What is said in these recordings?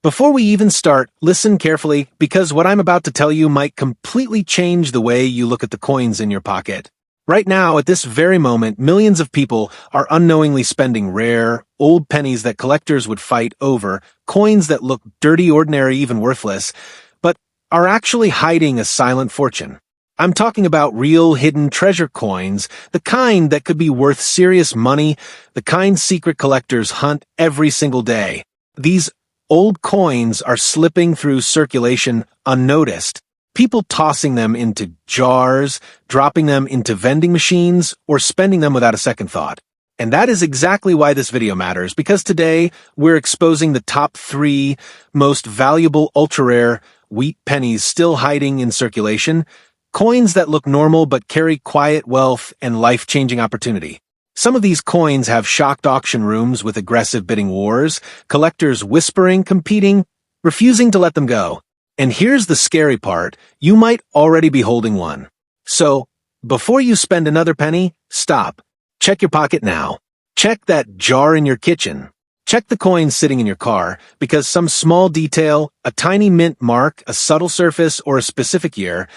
Before we even start, listen carefully because what I'm about to tell you might completely change the way you look at the coins in your pocket. Right now, at this very moment, millions of people are unknowingly spending rare, old pennies that collectors would fight over, coins that look dirty, ordinary, even worthless, but are actually hiding a silent fortune. I'm talking about real hidden treasure coins, the kind that could be worth serious money, the kind secret collectors hunt every single day. These old coins are slipping through circulation unnoticed. People tossing them into jars, dropping them into vending machines, or spending them without a second thought. And that is exactly why this video matters, because today we're exposing the top 3 most valuable ultra-rare wheat pennies still hiding in circulation, coins that look normal but carry quiet wealth and life-changing opportunity. Some of these coins have shocked auction rooms with aggressive bidding wars, collectors whispering, competing, refusing to let them go. And here's the scary part, you might already be holding one. So, before you spend another penny, stop. Check your pocket now. Check that jar in your kitchen. Check the coins sitting in your car, because some small detail, a tiny mint mark, a subtle surface, or a specific year,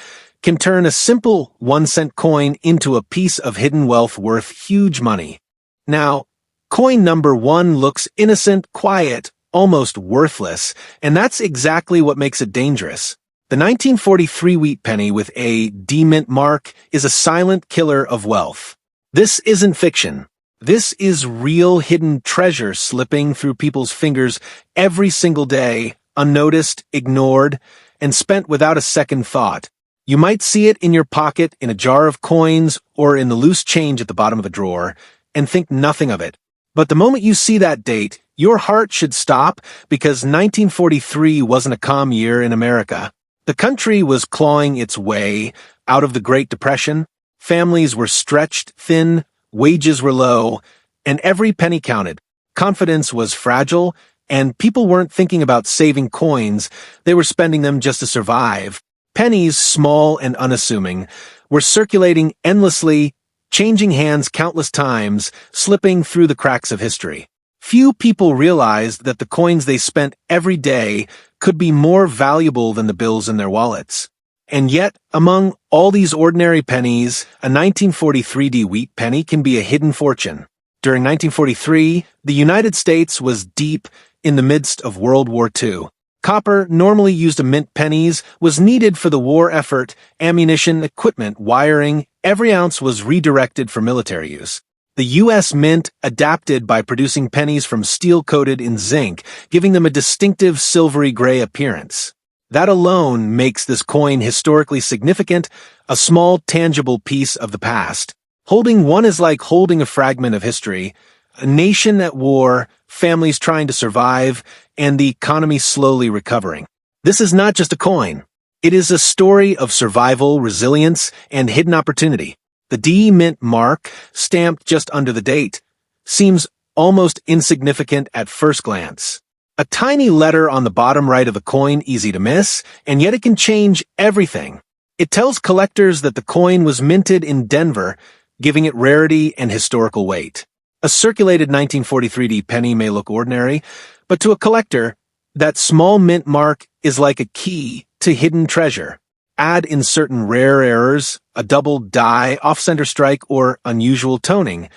can turn a simple 1-cent coin into a piece of hidden wealth worth huge money. Now, coin number 1 looks innocent, quiet, almost worthless, and that's exactly what makes it dangerous. The 1943 wheat penny with a D-mint mark is a silent killer of wealth. This isn't fiction. This is real hidden treasure slipping through people's fingers every single day, unnoticed, ignored, and spent without a second thought. You might see it in your pocket, in a jar of coins, or in the loose change at the bottom of a drawer, and think nothing of it. But the moment you see that date, your heart should stop, because 1943 wasn't a calm year in America. The country was clawing its way out of the Great Depression. Families were stretched thin, wages were low, and every penny counted. Confidence was fragile, and people weren't thinking about saving coins, they were spending them just to survive. Pennies, small and unassuming, were circulating endlessly, changing hands countless times, slipping through the cracks of history. Few people realized that the coins they spent every day could be more valuable than the bills in their wallets. And yet, among all these ordinary pennies, a 1943 D wheat penny can be a hidden fortune. During 1943, the United States was deep in the midst of World War II. Copper, normally used to mint pennies, was needed for the war effort, ammunition, equipment, wiring. Every ounce was redirected for military use. The U.S. Mint adapted by producing pennies from steel coated in zinc, giving them a distinctive silvery gray appearance. That alone makes this coin historically significant, a small, tangible piece of the past. Holding one is like holding a fragment of history, a nation at war, families trying to survive, and the economy slowly recovering. This is not just a coin. It is a story of survival, resilience, and hidden opportunity. The D-mint mark, stamped just under the date, seems almost insignificant at first glance. A tiny letter on the bottom right of the coin, easy to miss, and yet it can change everything. It tells collectors that the coin was minted in Denver, giving it rarity and historical weight. A circulated 1943 D penny may look ordinary, but to a collector, that small mint mark is like a key to hidden treasure. Add in certain rare errors, a double die, off-center strike, or unusual toning,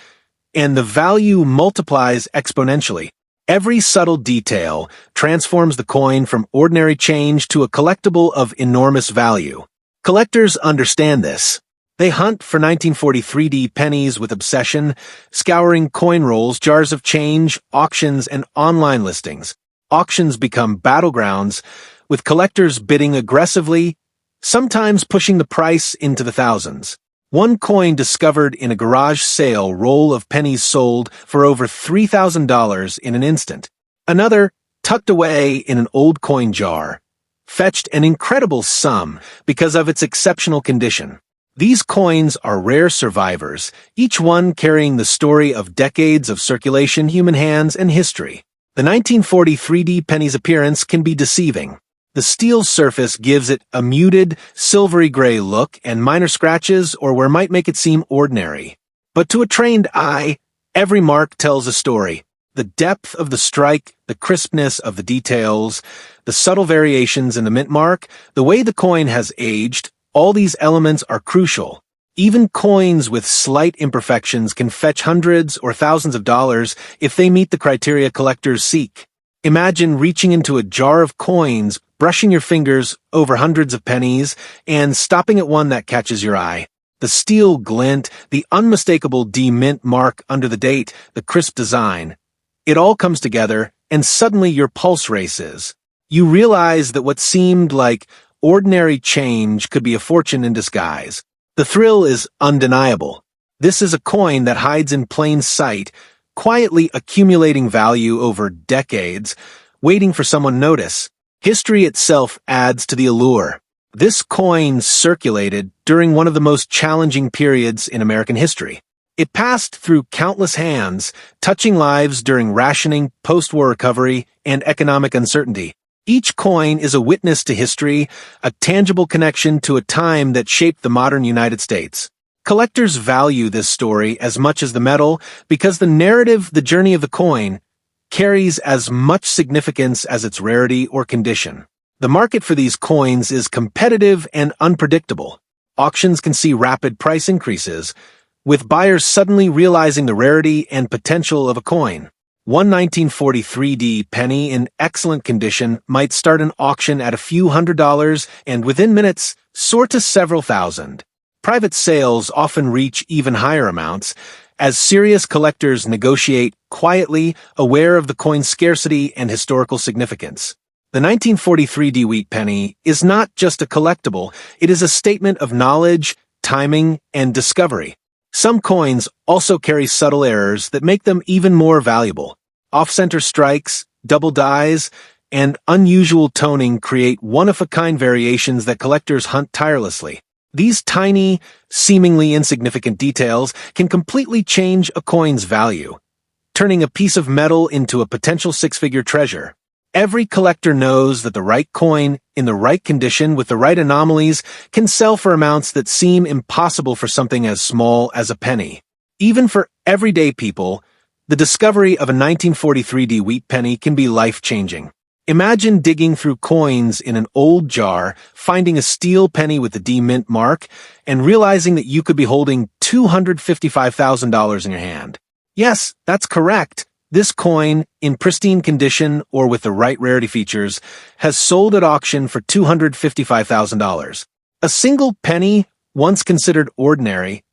and the value multiplies exponentially. Every subtle detail transforms the coin from ordinary change to a collectible of enormous value. Collectors understand this. They hunt for 1943 D pennies with obsession, scouring coin rolls, jars of change, auctions, and online listings. Auctions become battlegrounds, with collectors bidding aggressively, sometimes pushing the price into the thousands. One coin discovered in a garage sale roll of pennies sold for over $3,000 in an instant. Another, tucked away in an old coin jar, fetched an incredible sum because of its exceptional condition. These coins are rare survivors, each one carrying the story of decades of circulation, human hands, and history. The 1943 D penny's appearance can be deceiving. The steel surface gives it a muted, silvery gray look, and minor scratches or wear might make it seem ordinary. But to a trained eye, every mark tells a story. The depth of the strike, the crispness of the details, the subtle variations in the mint mark, the way the coin has aged, all these elements are crucial. Even coins with slight imperfections can fetch hundreds or thousands of dollars if they meet the criteria collectors seek. Imagine reaching into a jar of coins, brushing your fingers over hundreds of pennies, and stopping at one that catches your eye. The steel glint, the unmistakable D-mint mark under the date, the crisp design. It all comes together, and suddenly your pulse races. You realize that what seemed like ordinary change could be a fortune in disguise. The thrill is undeniable. This is a coin that hides in plain sight, quietly accumulating value over decades, waiting for someone to notice. History itself adds to the allure. This coin circulated during one of the most challenging periods in American history. It passed through countless hands, touching lives during rationing, post-war recovery, and economic uncertainty. Each coin is a witness to history, a tangible connection to a time that shaped the modern United States. Collectors value this story as much as the metal because the narrative, the journey of the coin, carries as much significance as its rarity or condition. The market for these coins is competitive and unpredictable. Auctions can see rapid price increases, with buyers suddenly realizing the rarity and potential of a coin. One 1943 penny in excellent condition might start an auction at a few $100s and within minutes soar to several thousand. Private sales often reach even higher amounts, as serious collectors negotiate quietly, aware of the coin's scarcity and historical significance. The 1943 wheat penny is not just a collectible, it is a statement of knowledge, timing, and discovery. Some coins also carry subtle errors that make them even more valuable. Off-center strikes, double dies, and unusual toning create one-of-a-kind variations that collectors hunt tirelessly. These tiny, seemingly insignificant details can completely change a coin's value, turning a piece of metal into a potential six-figure treasure. Every collector knows that the right coin, in the right condition with the right anomalies, can sell for amounts that seem impossible for something as small as a penny. Even for everyday people, the discovery of a 1943 wheat penny can be life-changing. Imagine digging through coins in an old jar, finding a steel penny with the D-mint mark, and realizing that you could be holding $255,000 in your hand. Yes, that's correct. This coin, in pristine condition or with the right rarity features, has sold at auction for $255,000. A single penny, once considered ordinary,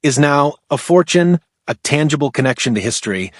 is now a fortune, a tangible connection to history,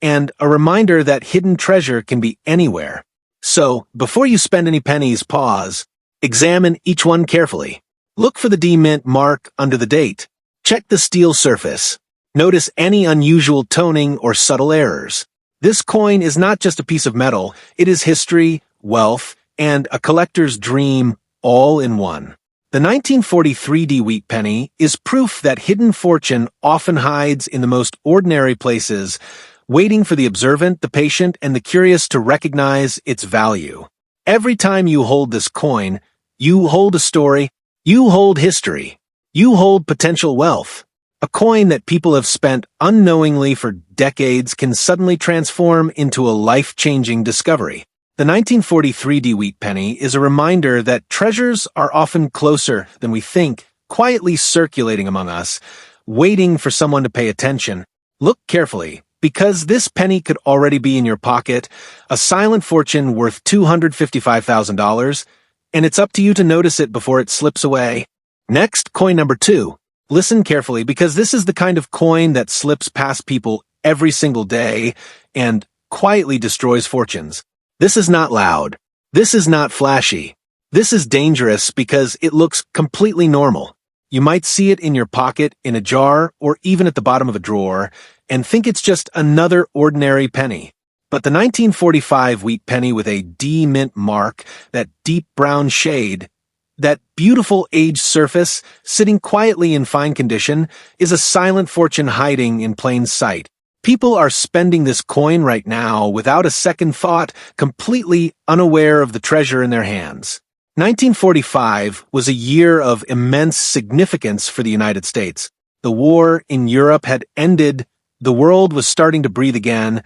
and a reminder that hidden treasure can be anywhere. So, before you spend any pennies, pause. Examine each one carefully. Look for the D-mint mark under the date. Check the steel surface. Notice any unusual toning or subtle errors. This coin is not just a piece of metal, it is history, wealth, and a collector's dream all in one. The 1943 wheat penny is proof that hidden fortune often hides in the most ordinary places, waiting for the observant, the patient, and the curious to recognize its value. Every time you hold this coin, you hold a story, you hold history, you hold potential wealth. A coin that people have spent unknowingly for decades can suddenly transform into a life-changing discovery. The 1943 wheat penny is a reminder that treasures are often closer than we think, quietly circulating among us, waiting for someone to pay attention. Look carefully, because this penny could already be in your pocket, a silent fortune worth $255,000, and it's up to you to notice it before it slips away. Next, coin number 2. Listen carefully, because this is the kind of coin that slips past people every single day and quietly destroys fortunes. This is not loud. This is not flashy. This is dangerous because it looks completely normal. You might see it in your pocket, in a jar, or even at the bottom of a drawer, and think it's just another ordinary penny. But the 1945 wheat penny with a D-mint mark, that deep brown shade, that beautiful aged surface, sitting quietly in fine condition, is a silent fortune hiding in plain sight. People are spending this coin right now without a second thought, completely unaware of the treasure in their hands. 1945 was a year of immense significance for the United States. The war in Europe had ended, the world was starting to breathe again,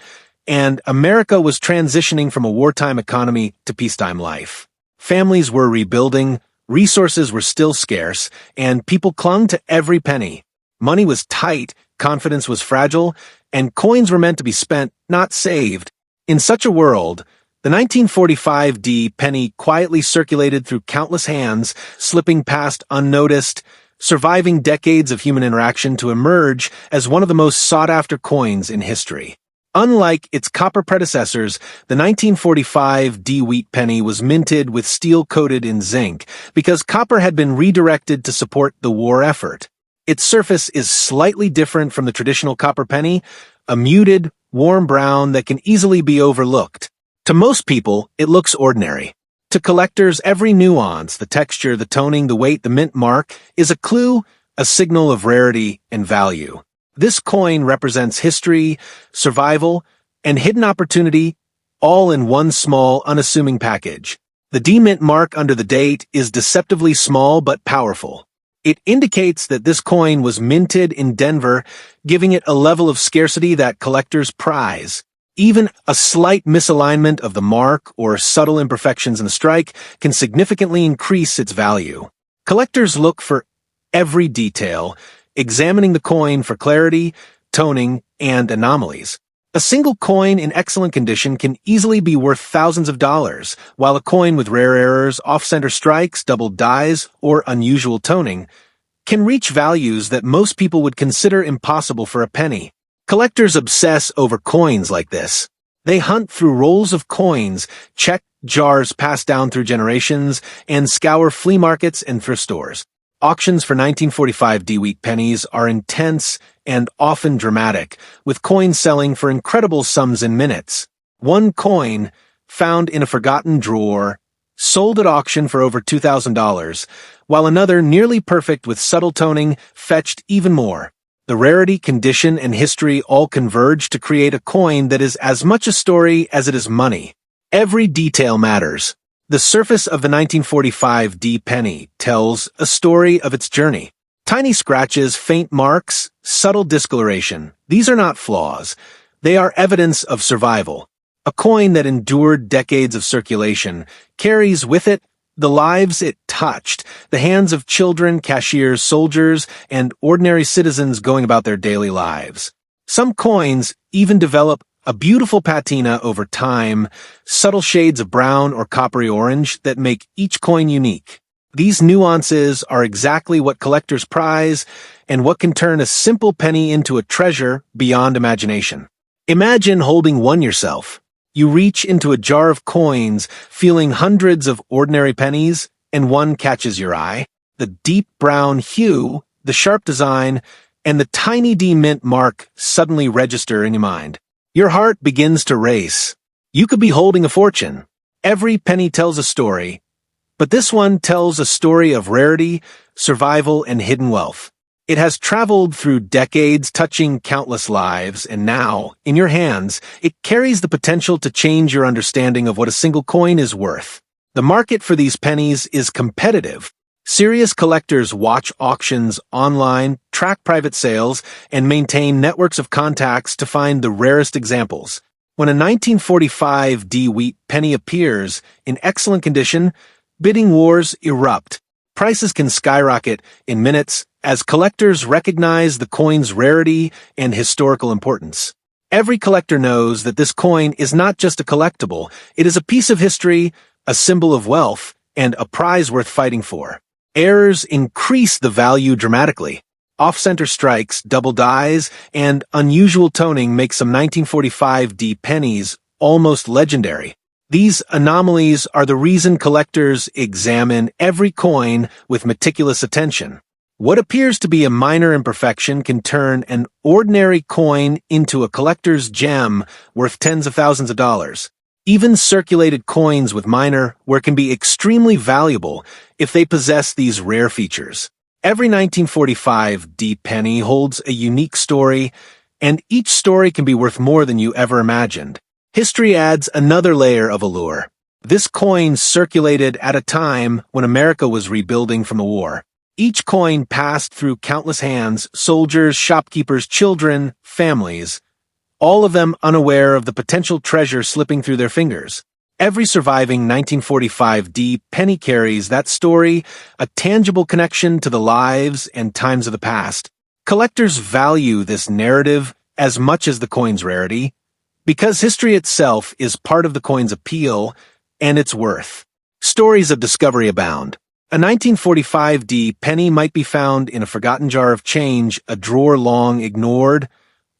and America was transitioning from a wartime economy to peacetime life. Families were rebuilding, resources were still scarce, and people clung to every penny. Money was tight, confidence was fragile, and coins were meant to be spent, not saved. In such a world, the 1945 D penny quietly circulated through countless hands, slipping past unnoticed, surviving decades of human interaction to emerge as one of the most sought-after coins in history. Unlike its copper predecessors, the 1945 D wheat penny was minted with steel coated in zinc because copper had been redirected to support the war effort. Its surface is slightly different from the traditional copper penny, a muted, warm brown that can easily be overlooked. To most people, it looks ordinary. To collectors, every nuance, the texture, the toning, the weight, the mint mark, is a clue, a signal of rarity and value. This coin represents history, survival, and hidden opportunity, all in one small, unassuming package. The D-mint mark under the date is deceptively small but powerful. It indicates that this coin was minted in Denver, giving it a level of scarcity that collectors prize. Even a slight misalignment of the mark or subtle imperfections in the strike can significantly increase its value. Collectors look for every detail, examining the coin for clarity, toning, and anomalies. A single coin in excellent condition can easily be worth thousands of dollars, while a coin with rare errors, off-center strikes, doubled dies, or unusual toning can reach values that most people would consider impossible for a penny. Collectors obsess over coins like this. They hunt through rolls of coins, check jars passed down through generations, and scour flea markets and thrift stores. Auctions for 1945 D-wheat pennies are intense and often dramatic, with coins selling for incredible sums in minutes. One coin, found in a forgotten drawer, sold at auction for over $2,000, while another, nearly perfect with subtle toning, fetched even more. The rarity, condition, and history all converge to create a coin that is as much a story as it is money. Every detail matters. The surface of the 1945 D penny tells a story of its journey. Tiny scratches, faint marks, subtle discoloration. These are not flaws. They are evidence of survival. A coin that endured decades of circulation carries with it the lives it touched, the hands of children, cashiers, soldiers, and ordinary citizens going about their daily lives. Some coins even develop a beautiful patina over time, subtle shades of brown or coppery orange that make each coin unique. These nuances are exactly what collectors prize and what can turn a simple penny into a treasure beyond imagination. Imagine holding one yourself. You reach into a jar of coins, feeling hundreds of ordinary pennies, and one catches your eye. The deep brown hue, the sharp design, and the tiny D mint mark suddenly register in your mind. Your heart begins to race. You could be holding a fortune. Every penny tells a story, but this one tells a story of rarity, survival, and hidden wealth. It has traveled through decades, touching countless lives, and now, in your hands, it carries the potential to change your understanding of what a single coin is worth. The market for these pennies is competitive. Serious collectors watch auctions online, track private sales, and maintain networks of contacts to find the rarest examples. When a 1945 D wheat penny appears, in excellent condition, bidding wars erupt. Prices can skyrocket in minutes as collectors recognize the coin's rarity and historical importance. Every collector knows that this coin is not just a collectible, it is a piece of history, a symbol of wealth, and a prize worth fighting for. Errors increase the value dramatically. Off-center strikes, double dies, and unusual toning make some 1945 D pennies almost legendary. These anomalies are the reason collectors examine every coin with meticulous attention. What appears to be a minor imperfection can turn an ordinary coin into a collector's gem worth tens of thousands of dollars. Even circulated coins with minor wear can be extremely valuable if they possess these rare features. Every 1945 D penny holds a unique story, and each story can be worth more than you ever imagined. History adds another layer of allure. This coin circulated at a time when America was rebuilding from the war. Each coin passed through countless hands, soldiers, shopkeepers, children, families, all of them unaware of the potential treasure slipping through their fingers. Every surviving 1945D penny carries that story, a tangible connection to the lives and times of the past. Collectors value this narrative as much as the coin's rarity, because history itself is part of the coin's appeal and its worth. Stories of discovery abound. A 1945D penny might be found in a forgotten jar of change, a drawer long ignored,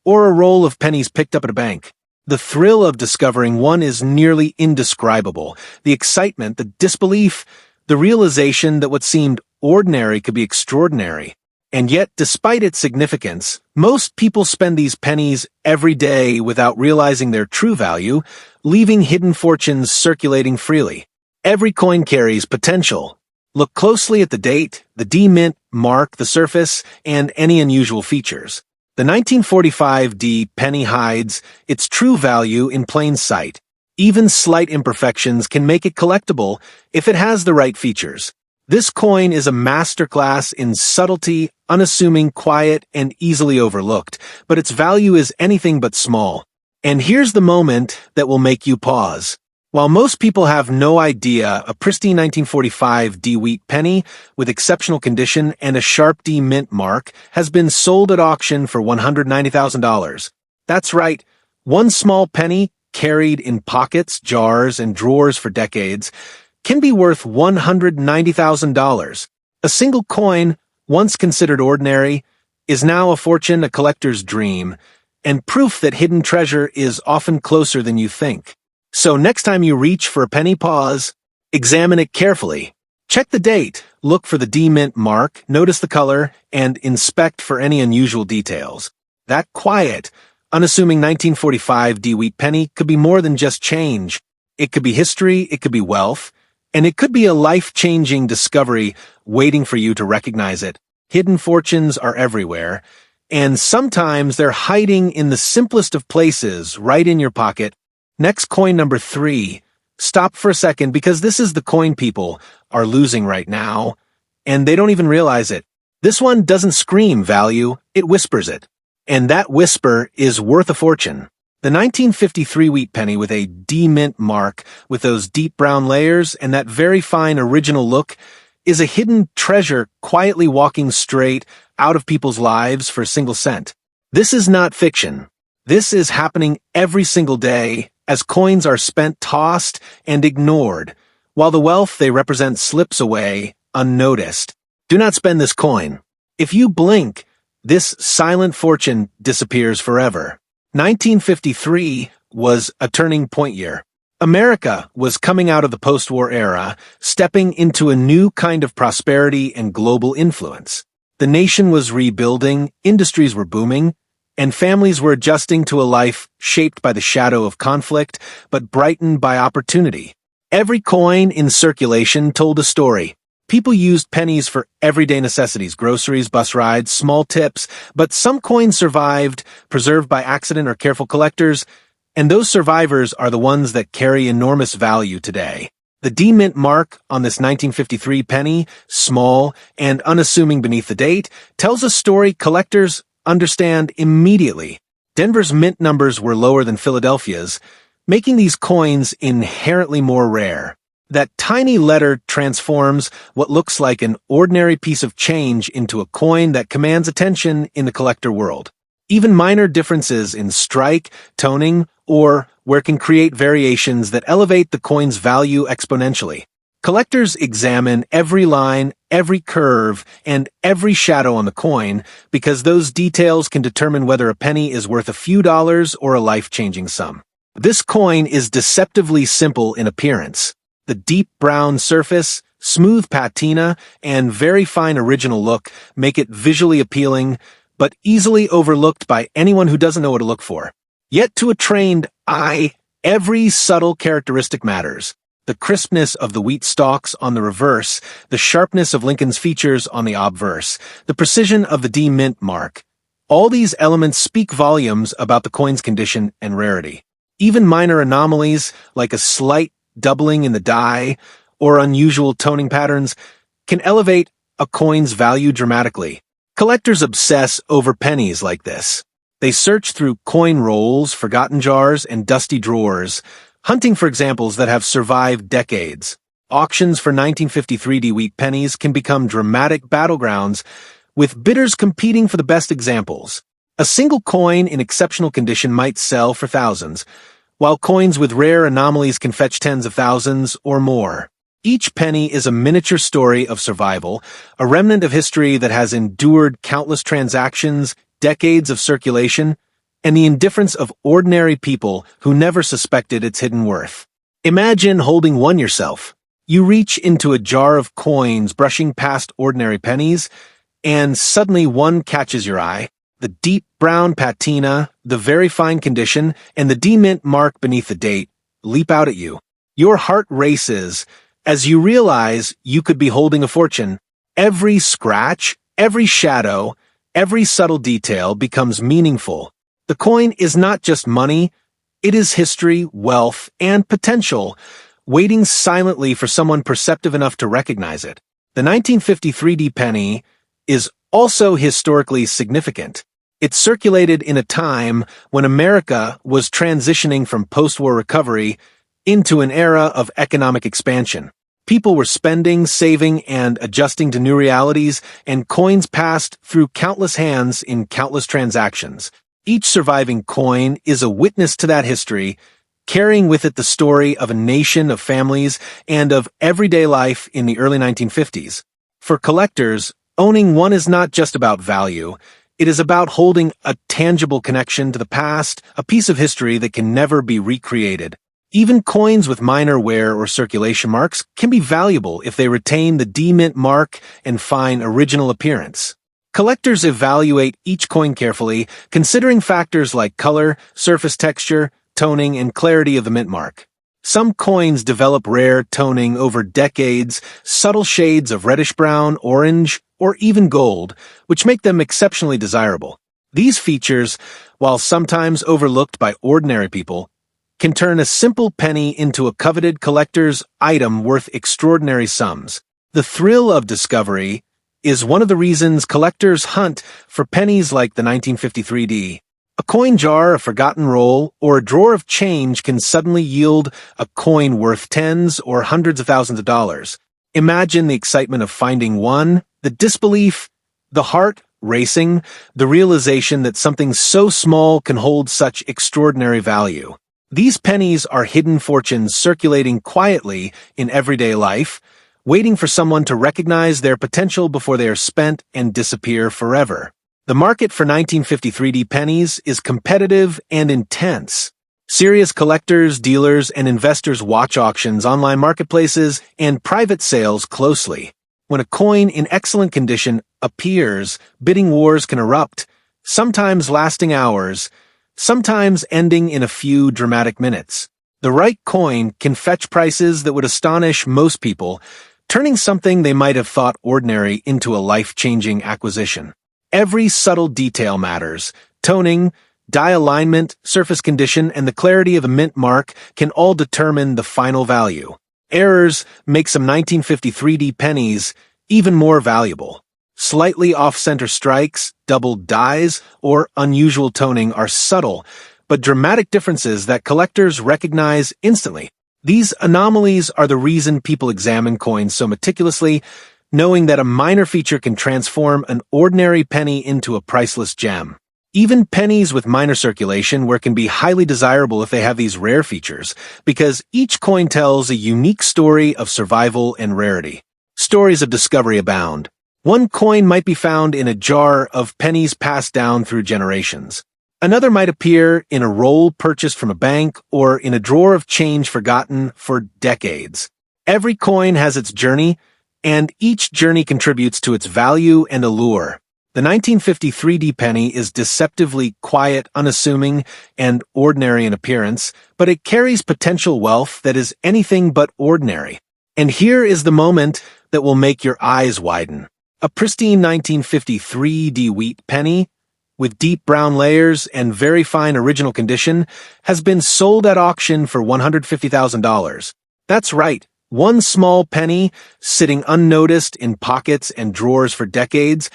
or a roll of pennies picked up at a bank. The thrill of discovering one is nearly indescribable. The excitement, the disbelief, the realization that what seemed ordinary could be extraordinary. And yet, despite its significance, most people spend these pennies every day without realizing their true value, leaving hidden fortunes circulating freely. Every coin carries potential. Look closely at the date, the D-mint mark, the surface, and any unusual features. The 1945D penny hides its true value in plain sight. Even slight imperfections can make it collectible if it has the right features. This coin is a masterclass in subtlety, unassuming, quiet, and easily overlooked, but its value is anything but small. And here's the moment that will make you pause. While most people have no idea, a pristine 1945 D wheat penny with exceptional condition and a sharp D mint mark has been sold at auction for $190,000. That's right, one small penny carried in pockets, jars, and drawers for decades can be worth $190,000. A single coin, once considered ordinary, is now a fortune, a collector's dream, and proof that hidden treasure is often closer than you think. So next time you reach for a penny, pause, examine it carefully. Check the date, look for the D-mint mark, notice the color, and inspect for any unusual details. That quiet, unassuming 1945 D wheat penny could be more than just change. It could be history, it could be wealth, and it could be a life-changing discovery waiting for you to recognize it. Hidden fortunes are everywhere, and sometimes they're hiding in the simplest of places, right in your pocket. Next, coin number 3. Stop for a second, because this is the coin people are losing right now, and they don't even realize it. This one doesn't scream value, it whispers it. And that whisper is worth a fortune. The 1953 wheat penny with a D-mint mark, with those deep brown layers and that very fine original look, is a hidden treasure quietly walking straight out of people's lives for a single cent. This is not fiction. This is happening every single day, as coins are spent, tossed, and ignored, while the wealth they represent slips away, unnoticed. Do not spend this coin. If you blink, this silent fortune disappears forever. 1953 was a turning point year. America was coming out of the post-war era, stepping into a new kind of prosperity and global influence. The nation was rebuilding, industries were booming, and families were adjusting to a life shaped by the shadow of conflict, but brightened by opportunity. Every coin in circulation told a story. People used pennies for everyday necessities, groceries, bus rides, small tips, but some coins survived, preserved by accident or careful collectors, and those survivors are the ones that carry enormous value today. The D-mint mark on this 1953 penny, small and unassuming beneath the date, tells a story collectors understand immediately. Denver's mint numbers were lower than Philadelphia's, making these coins inherently more rare. That tiny letter transforms what looks like an ordinary piece of change into a coin that commands attention in the collector world. Even minor differences in strike, toning, or where can create variations that elevate the coin's value exponentially. Collectors examine every line, every curve, and every shadow on the coin because those details can determine whether a penny is worth a few dollars or a life-changing sum. This coin is deceptively simple in appearance. The deep brown surface, smooth patina, and very fine original look make it visually appealing, but easily overlooked by anyone who doesn't know what to look for. Yet to a trained eye, every subtle characteristic matters. The crispness of the wheat stalks on the reverse, the sharpness of Lincoln's features on the obverse, the precision of the D-mint mark. All these elements speak volumes about the coin's condition and rarity. Even minor anomalies, like a slight doubling in the die or unusual toning patterns, can elevate a coin's value dramatically. Collectors obsess over pennies like this. They search through coin rolls, forgotten jars, and dusty drawers, hunting for examples that have survived decades. Auctions for 1953D wheat pennies can become dramatic battlegrounds, with bidders competing for the best examples. A single coin in exceptional condition might sell for thousands, while coins with rare anomalies can fetch tens of thousands or more. Each penny is a miniature story of survival, a remnant of history that has endured countless transactions, decades of circulation, and the indifference of ordinary people who never suspected its hidden worth. Imagine holding one yourself. You reach into a jar of coins, brushing past ordinary pennies, and suddenly one catches your eye. The deep brown patina, the very fine condition, and the D-mint mark beneath the date leap out at you. Your heart races as you realize you could be holding a fortune. Every scratch, every shadow, every subtle detail becomes meaningful. The coin is not just money, it is history, wealth, and potential, waiting silently for someone perceptive enough to recognize it. The 1953D penny is also historically significant. It circulated in a time when America was transitioning from post-war recovery into an era of economic expansion. People were spending, saving, and adjusting to new realities, and coins passed through countless hands in countless transactions. Each surviving coin is a witness to that history, carrying with it the story of a nation of families and of everyday life in the early 1950s. For collectors, owning one is not just about value. It is about holding a tangible connection to the past, a piece of history that can never be recreated. Even coins with minor wear or circulation marks can be valuable if they retain the D-mint mark and fine original appearance. Collectors evaluate each coin carefully, considering factors like color, surface texture, toning, and clarity of the mint mark. Some coins develop rare toning over decades, subtle shades of reddish-brown, orange, or even gold, which make them exceptionally desirable. These features, while sometimes overlooked by ordinary people, can turn a simple penny into a coveted collector's item worth extraordinary sums. The thrill of discovery is one of the reasons collectors hunt for pennies like the 1953D. A coin jar, a forgotten roll, or a drawer of change can suddenly yield a coin worth tens or hundreds of thousands of dollars. Imagine the excitement of finding one, the disbelief, the heart racing, the realization that something so small can hold such extraordinary value. These pennies are hidden fortunes circulating quietly in everyday life, waiting for someone to recognize their potential before they are spent and disappear forever. The market for 1953D pennies is competitive and intense. Serious collectors, dealers, and investors watch auctions, online marketplaces, and private sales closely. When a coin in excellent condition appears, bidding wars can erupt, sometimes lasting hours, sometimes ending in a few dramatic minutes. The right coin can fetch prices that would astonish most people, turning something they might have thought ordinary into a life-changing acquisition. Every subtle detail matters. Toning, die alignment, surface condition, and the clarity of the mint mark can all determine the final value. Errors make some 1953D pennies even more valuable. Slightly off-center strikes, doubled dies, or unusual toning are subtle, but dramatic differences that collectors recognize instantly. These anomalies are the reason people examine coins so meticulously, knowing that a minor feature can transform an ordinary penny into a priceless gem. Even pennies with minor circulation can be highly desirable if they have these rare features, because each coin tells a unique story of survival and rarity. Stories of discovery abound. One coin might be found in a jar of pennies passed down through generations. Another might appear in a roll purchased from a bank or in a drawer of change forgotten for decades. Every coin has its journey, and each journey contributes to its value and allure. The 1953D penny is deceptively quiet, unassuming, and ordinary in appearance, but it carries potential wealth that is anything but ordinary. And here is the moment that will make your eyes widen. A pristine 1953D wheat penny, with deep brown layers and very fine original condition, has been sold at auction for $150,000. That's right, one small penny, sitting unnoticed in pockets and drawers for decades,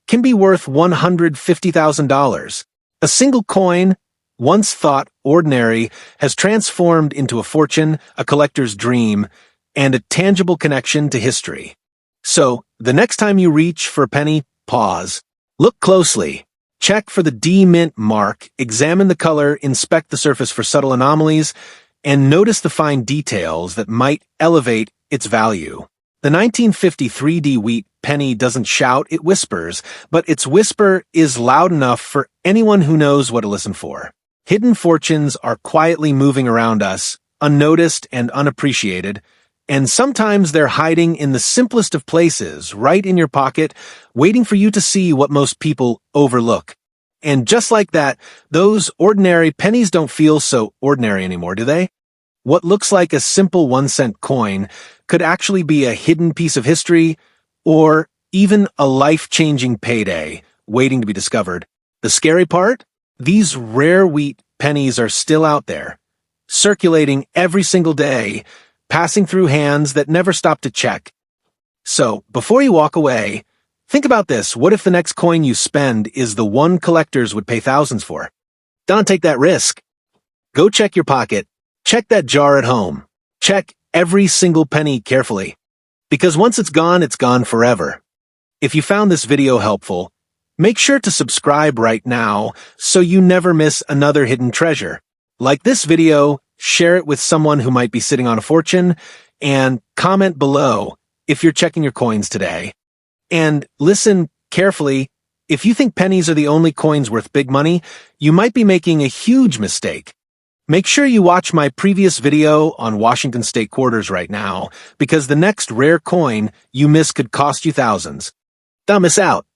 can be worth $150,000. A single coin, once thought ordinary, has transformed into a fortune, a collector's dream, and a tangible connection to history. So, the next time you reach for a penny, pause. Look closely. Check for the D mint mark, examine the color, inspect the surface for subtle anomalies, and notice the fine details that might elevate its value. The 1953 D wheat penny doesn't shout, it whispers, but its whisper is loud enough for anyone who knows what to listen for. Hidden fortunes are quietly moving around us, unnoticed and unappreciated, and sometimes they're hiding in the simplest of places, right in your pocket, waiting for you to see what most people overlook. And just like that, those ordinary pennies don't feel so ordinary anymore, do they? What looks like a simple 1-cent coin could actually be a hidden piece of history, or even a life-changing payday waiting to be discovered. The scary part? These rare wheat pennies are still out there, circulating every single day, passing through hands that never stop to check. So, before you walk away, think about this. What if the next coin you spend is the one collectors would pay thousands for? Don't take that risk. Go check your pocket. Check that jar at home. Check every single penny carefully. Because once it's gone forever. If you found this video helpful, make sure to subscribe right now so you never miss another hidden treasure. Like this video, share it with someone who might be sitting on a fortune, and comment below if you're checking your coins today. And listen carefully, if you think pennies are the only coins worth big money, you might be making a huge mistake. Make sure you watch my previous video on Washington State quarters right now, because the next rare coin you miss could cost you thousands. Don't miss out.